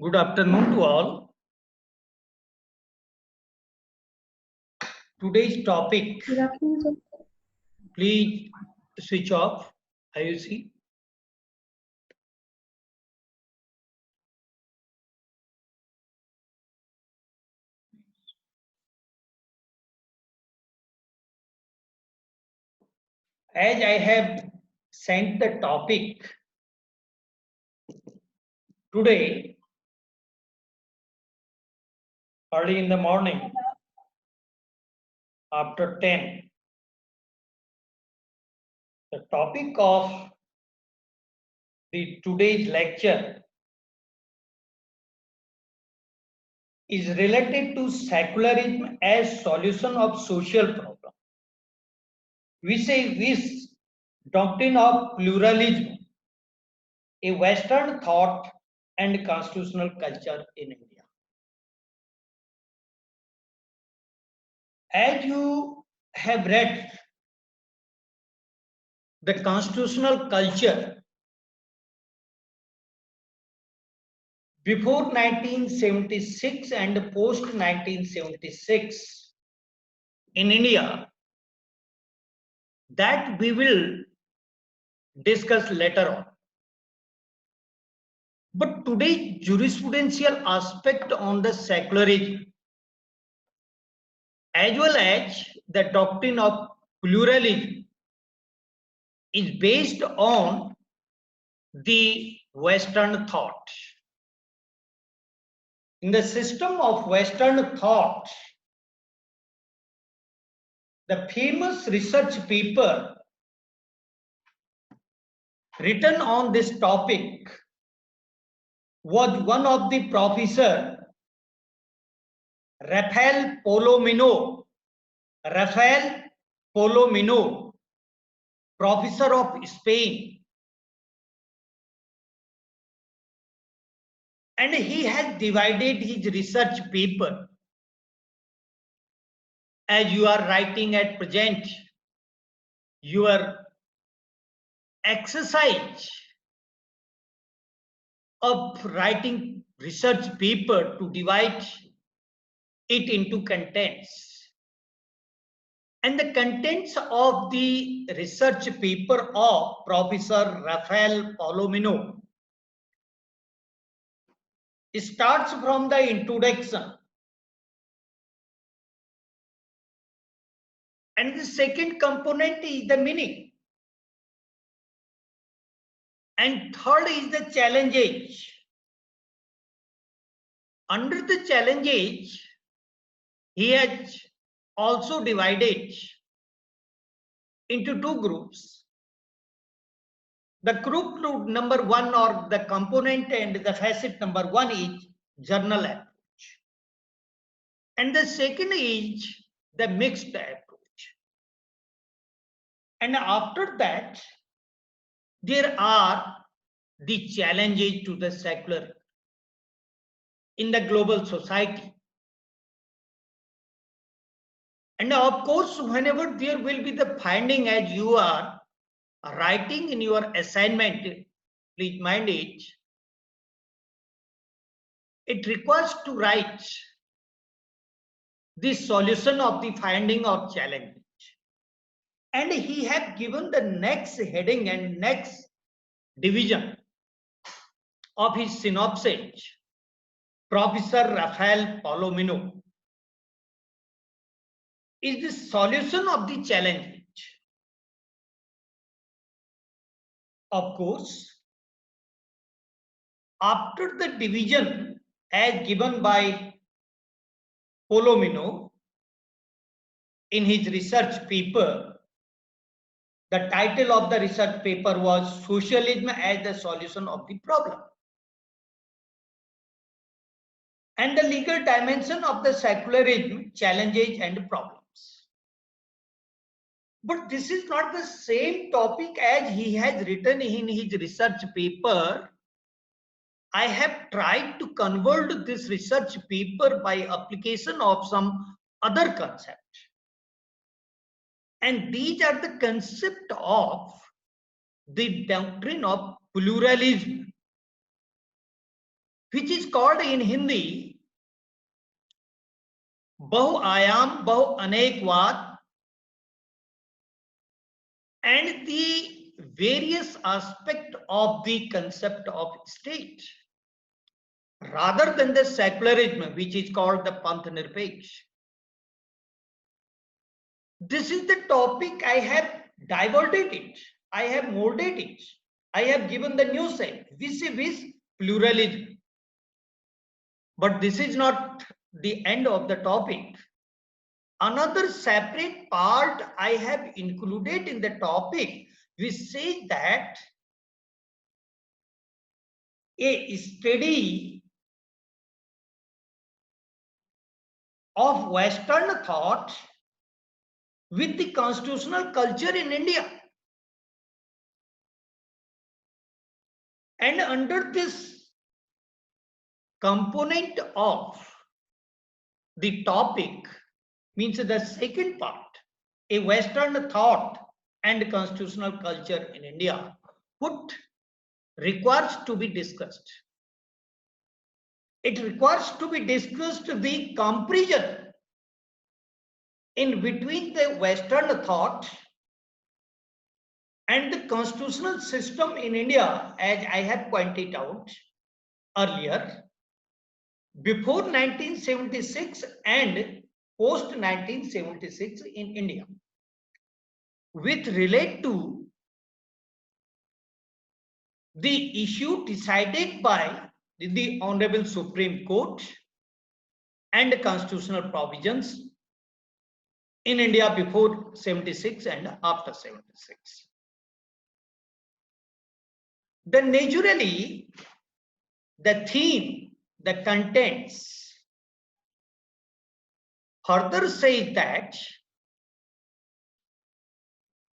Good afternoon to all. Today's topic, Good afternoon, sir. please switch off IUC. As I have sent the topic today, early in the morning, after 10, the topic of the today's lecture is related to secularism as solution of social problem. We say this doctrine of pluralism, a Western thought and constitutional culture in India. As you have read the constitutional culture before 1976 and post 1976 in India, that we will discuss later on. But today's jurisprudential aspect on the secularism as well as the doctrine of pluralism is based on the Western thought. In the system of Western thought, the famous research paper written on this topic was one of the professor Rafael Palomino, professor of Spain, and he has divided his research paper as you are writing at present your exercise of writing research paper to divide it into contents. And the contents of the research paper of Professor Rafael Palomino starts from the introduction. And the second component is the meaning. And third is the challenges. Under the challenges, he has also divided into two groups. The group number one or the component and the facet number one is journal approach. And the second is the mixed approach. And after that, there are the challenges to the secular in the global society. And of course, whenever there will be the finding as you are writing in your assignment, please mind it, it requires to write the solution of the finding or challenge. And he have given the next heading and next division of his synopsis, Professor Rafael Palomino, is the solution of the challenge. Of course, after the division as given by Palomino in his research paper, the title of the research paper was Socialism as the Solution of the Problem, and the legal dimension of the secularism, challenges and problems. But this is not the same topic as he has written in his research paper. I have tried to convert this research paper by application of some other concept. And these are the concept of the doctrine of pluralism which is called in Hindi Bahu-ayam, Bahu-anekvad, and the various aspects of the concept of state, rather than the secularism, which is called the Panth Nirpeksh. This is the topic I have diverted it, I have molded it, I have given the new set, vis-a-vis pluralism. But this is not the end of the topic. Another separate part I have included in the topic, which says that a study of Western thought with the constitutional culture in India. And under this component of the topic, means the second part, a Western thought and constitutional culture in India, what requires to be discussed. It requires to be discussed the comparison in between the Western thought and the constitutional system in India, as I have pointed out earlier, before 1976 and post 1976 in India, with relate to the issue decided by the Honorable Supreme Court and constitutional provisions in India before 76 and after 76. Then naturally, the theme, the contents further say that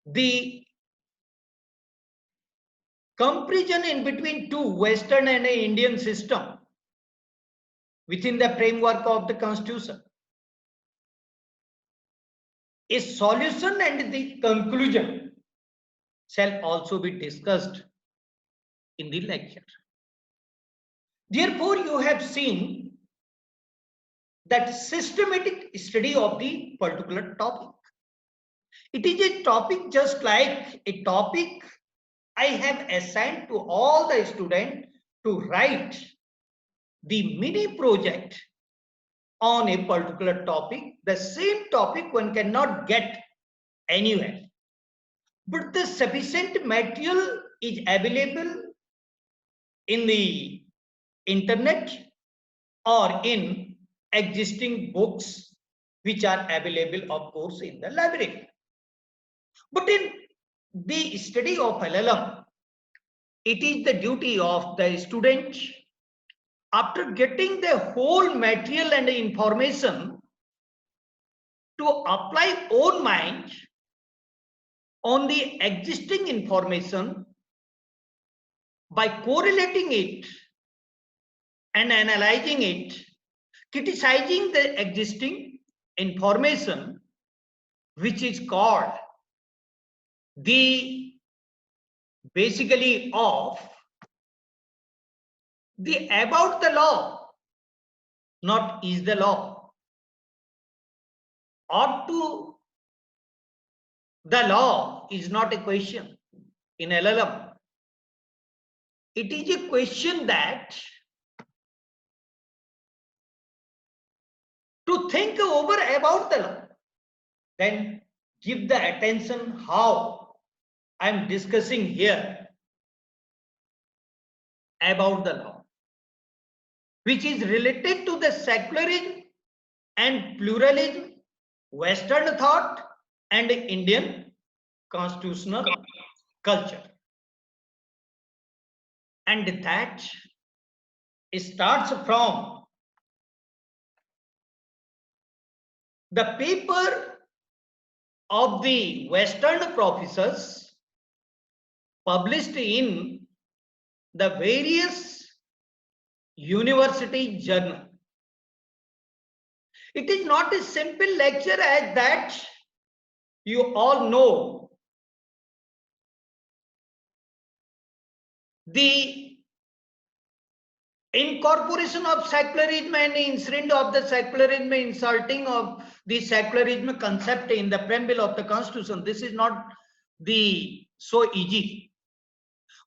the comparison in between two Western and Indian system within the framework of the Constitution, a solution and the conclusion shall also be discussed in the lecture. Therefore, you have seen that systematic study of the particular topic. It is a topic just like a topic I have assigned to all the students to write the mini project on a particular topic. The same topic one cannot get anywhere, but the sufficient material is available in the internet or in existing books which are available, of course, in the library. But in the study of LLM, it is the duty of the student, after getting the whole material and information, to apply own mind on the existing information by correlating it and analyzing it, criticizing the existing information, which is called the basically of the about the law, not is the law, ought to the law is not a question in LLM. It is a question that to think over about the law, then give the attention how I am discussing here about the law, which is related to the secularism and pluralism, Western thought and Indian constitutional culture. And that starts from the paper of the Western professors published in the various university journal. It is not a simple lecture as that you all know. The incorporation of secularism and incident of the secularism, insulting of the secularism concept in the preamble of the Constitution. This is not the so easy,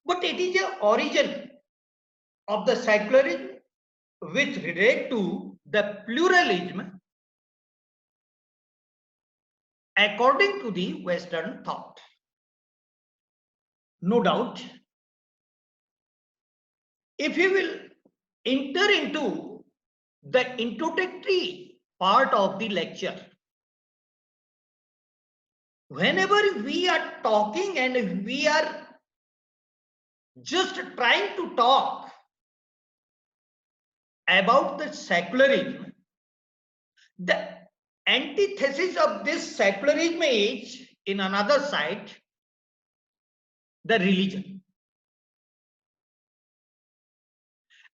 but it is the origin of the secularism which relate to the pluralism according to the Western thought. No doubt, if you will enter into the introductory part of the lecture, whenever we are talking and we are just trying to talk about the secularism, the antithesis of this secularism is, in another side, the religion.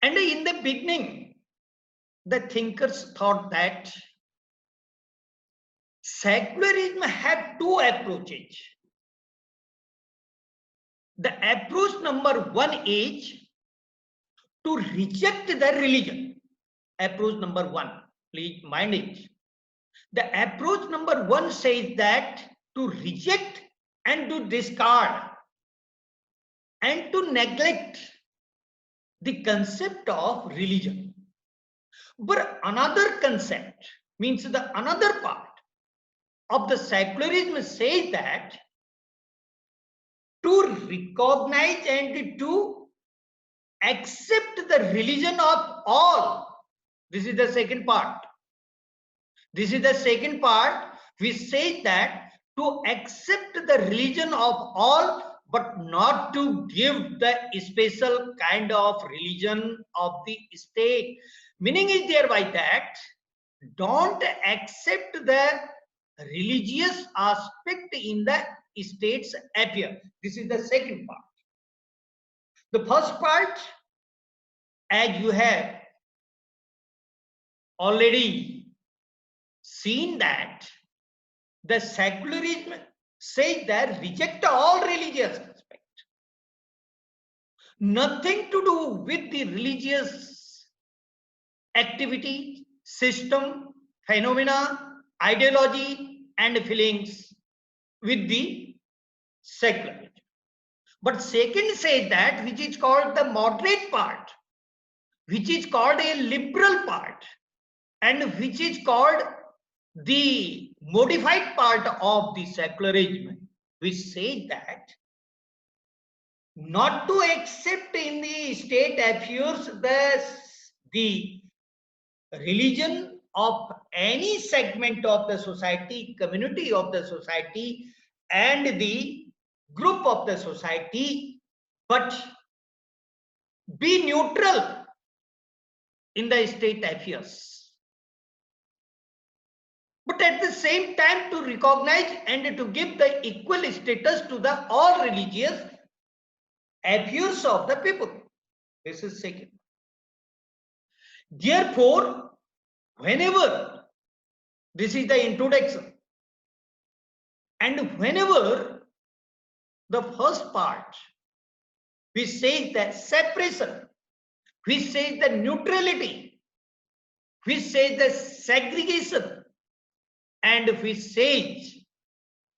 And in the beginning, the thinkers thought that secularism had two approaches. The approach number one is to reject the religion. Approach number one, please mind it. The approach number one says that to reject and to discard and to neglect the concept of religion. But another concept, means the another part of the secularism says that to recognize and to accept the religion of all. This is the second part. This is the second part which says that to accept the religion of all, but not to give the special kind of religion of the state. Meaning is thereby that don't accept the religious aspect in the state's affairs. This is the second part. The first part, as you have already seen, that the secularism says that reject all religious aspect. Nothing to do with the religious activity, system, phenomena, ideology, and feelings with the secularism. But second says that which is called the moderate part, which is called a liberal part, and which is called the modified part of the secularism, which says that not to accept in the state affairs the religion of any segment of the society, community of the society, and the group of the society, but be neutral in the state affairs. But at the same time to recognize and to give the equal status to the all religious affairs of the people. This is second. Therefore, whenever, this is the introduction, and whenever the first part, which says the separation, which says the neutrality, which says the segregation, and which says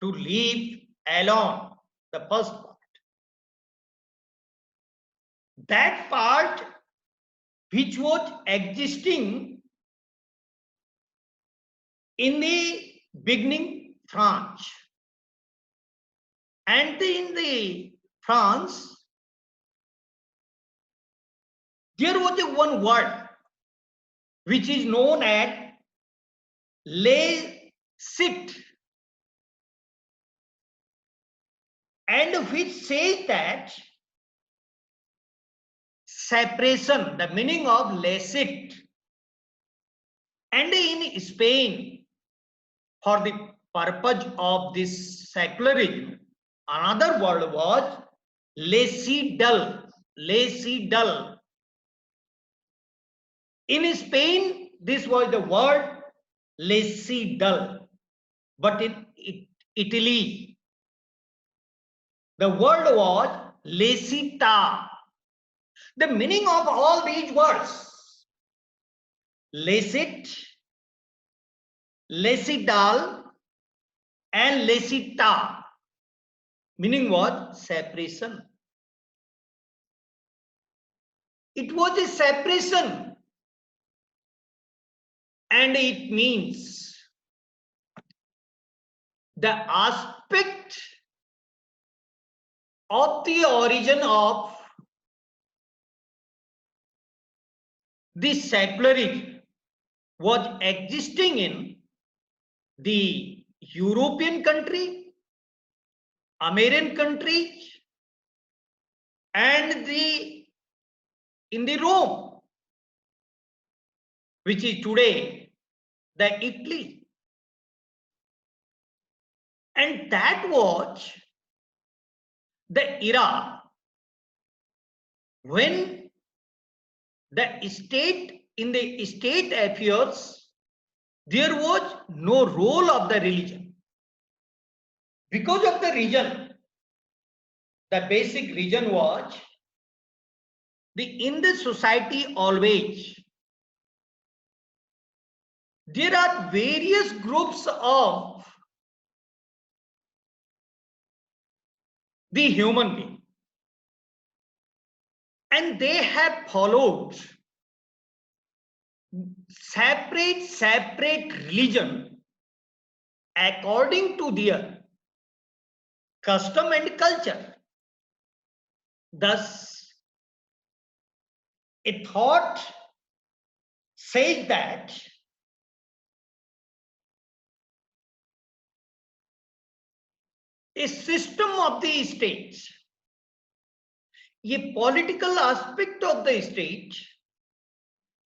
to leave alone, the first part. That part which was existing in the beginning France, and in the France there was a one word which is known as laicite, and which says that separation, the meaning of laicite. And in Spain, for the purpose of this secularism, another word was laïcidal. Laïcidal. In Spain, this was the word laïcidal, but in Italy, the word was laicita. The meaning of all these words, lecit, lecidal, and lecita, meaning was separation. It was a separation, and it means the aspect of the origin of the secularism was existing in the European country, American countries, and in the Rome, which is today the Italy. And that was the era when the state, in the state affairs, there was no role of the religion. Because of the reason, the basic reason was in the society always there are various groups of the human being, and they have followed separate religion according to their custom and culture. Thus, a thought says that a system of the state, a political aspect of the state,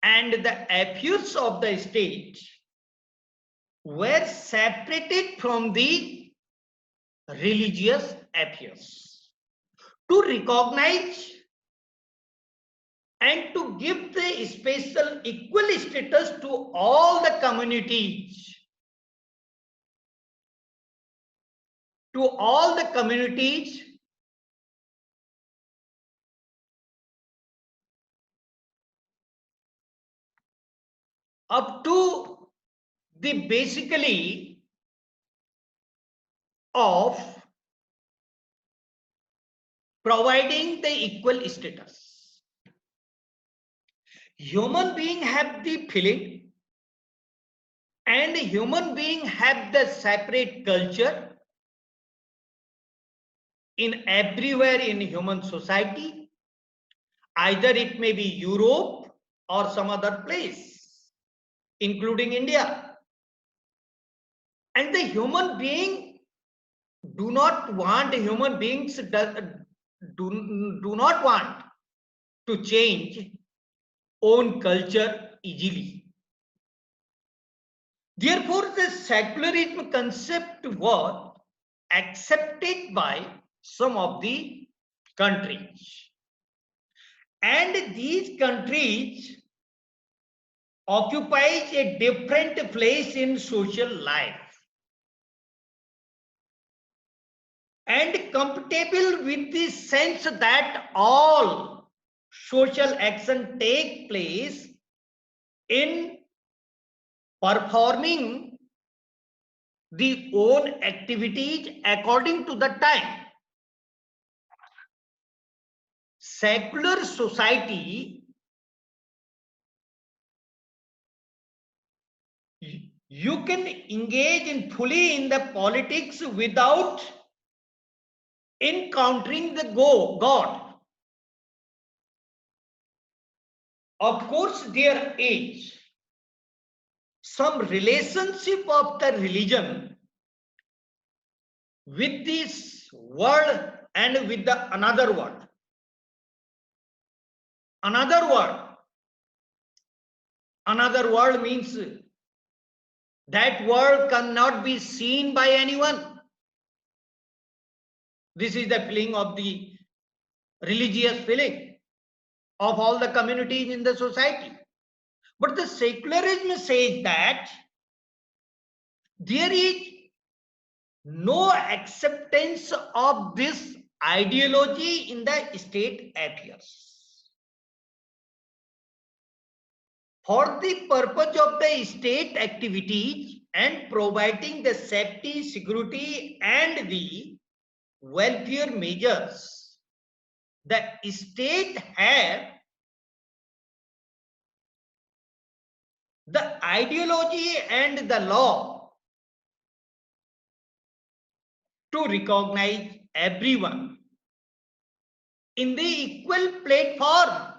and the affairs of the state were separated from the religious affairs to recognize and to give the special equal status to all the communities, up to the basically of providing the equal status. Human being have the feeling, and human being have the separate culture in everywhere in human society. Either it may be Europe or some other place, including India. And the human being do not want, human beings do not want to change own culture easily. Therefore, the secularism concept was accepted by some of the countries. And these countries occupies a different place in social life and compatible with the sense that all social action take place in performing the own activities according to the time. Secular society, you can engage in fully in the politics without encountering the God. Of course, there is some relationship of the religion with this world and with the another world. Another world means that world cannot be seen by anyone. This is the feeling of the religious feeling of all the communities in the society. But the secularism says that there is no acceptance of this ideology in the state affairs. for the purpose of the state activities and providing the safety, security, and the welfare measures, the state have the ideology and the law to recognize everyone in the equal platform.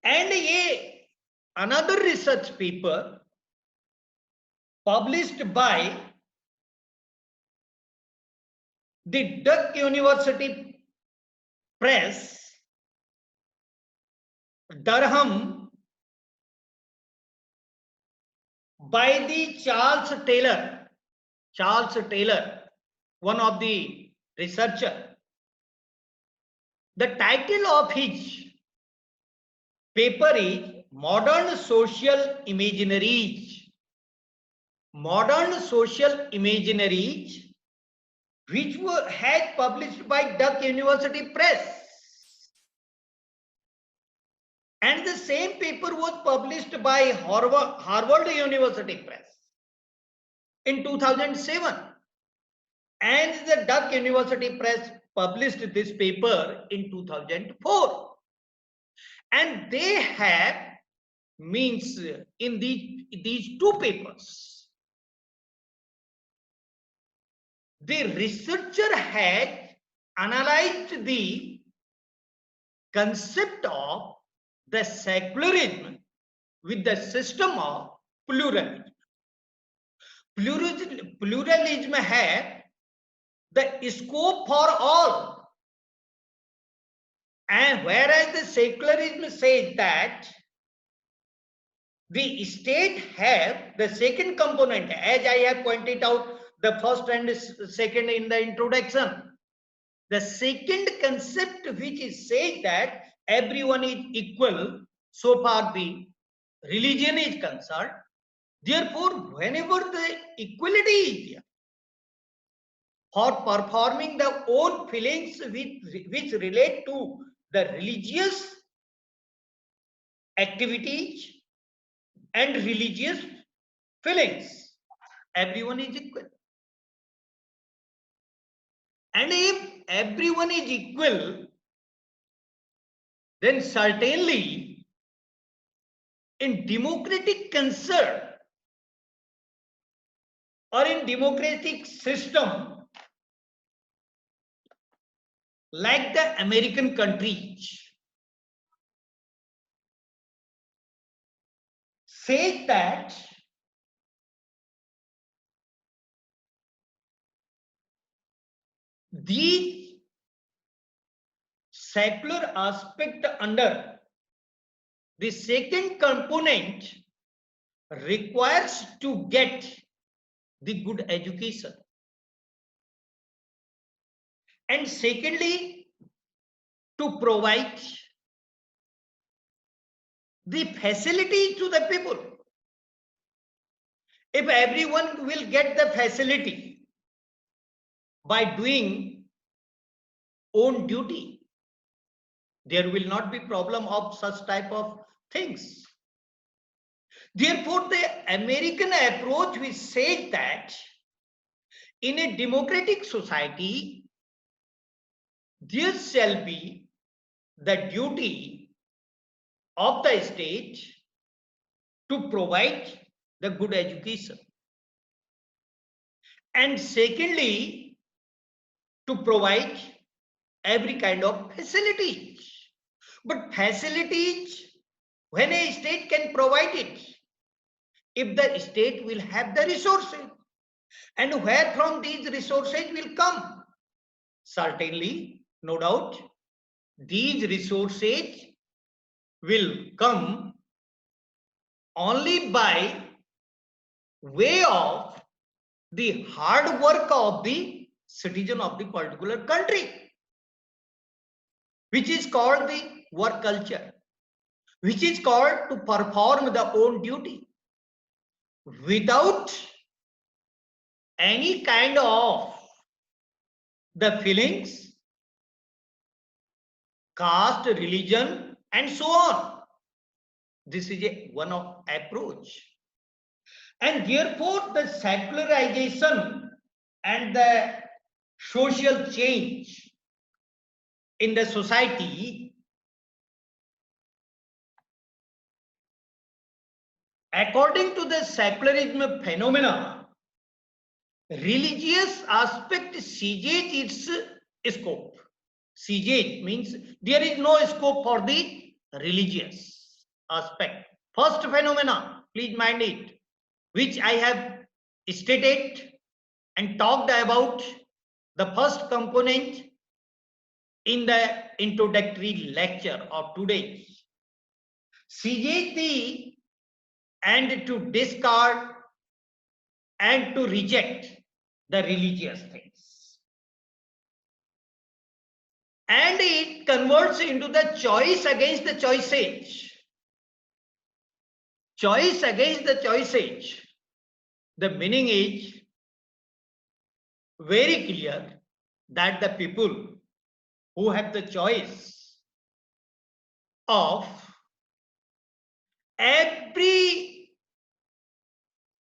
And another research paper published by the Duke University Press, Durham, by the Charles Taylor, one of the researcher. The title of his paper is Modern Social Imaginaries. Modern Social Imaginaries, which had published by Duke University Press. And the same paper was published by Harvard University Press in 2007. And the Duke University Press published this paper in 2004. And they have means in these two papers, the researcher had analyzed the concept of the secularism with the system of pluralism. Pluralism had the scope for all, and whereas the secularism says that the state have the second component, as I have pointed out the first and second in the introduction. The second concept which is saying that everyone is equal so far the religion is concerned. Therefore, whenever the equality is there for performing the own feelings which relate to the religious activities and religious feelings, everyone is equal. And if everyone is equal, then certainly in democratic concern or in democratic system like the American countries, say that these secular aspect under the second component requires to get the good education, and secondly to provide the facility to the people. If everyone will get the facility by doing own duty, there will not be problem of such type of things. Therefore, the American approach which says that in a democratic society, there shall be the duty of the state to provide the good education, and secondly to provide every kind of facilities. But facilities, when a state can provide it, if the state will have the resources, and where from these resources will come? Certainly, no doubt, these resources will come only by way of the hard work of the citizen of the particular country, which is called the work culture, which is called to perform the own duty without any kind of the feelings caste, religion, and so on. This is one approach. And therefore, the secularization and the social change in the society, according to the secularism phenomena, religious aspect seizes its scope. Seizes means there is no scope for the religious aspect. First phenomena, please mind it, which I have stated and talked about, the first component in the introductory lecture of today. Seizes the and to discard and to reject the religious things. And it converts into the choice against the choices. Choice against the choices. The meaning is very clear that the people who have the choice of every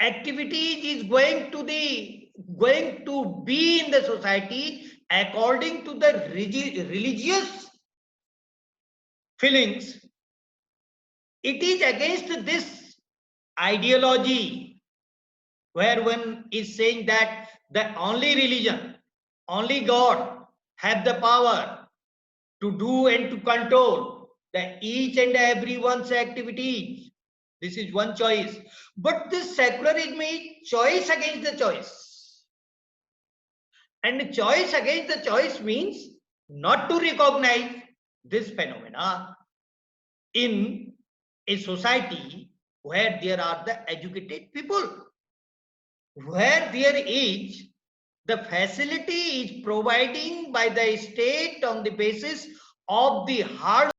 activity is going to be in the society according to the religious feelings, it is against this ideology where one is saying that the only religion, only God have the power to do and to control the each and everyone's activities. This is one choice. But this secularism is choice against the choice. And choice against the choice means not to recognize this phenomena in a society where there are the educated people, where there is the facility is providing by the state on the basis of the hard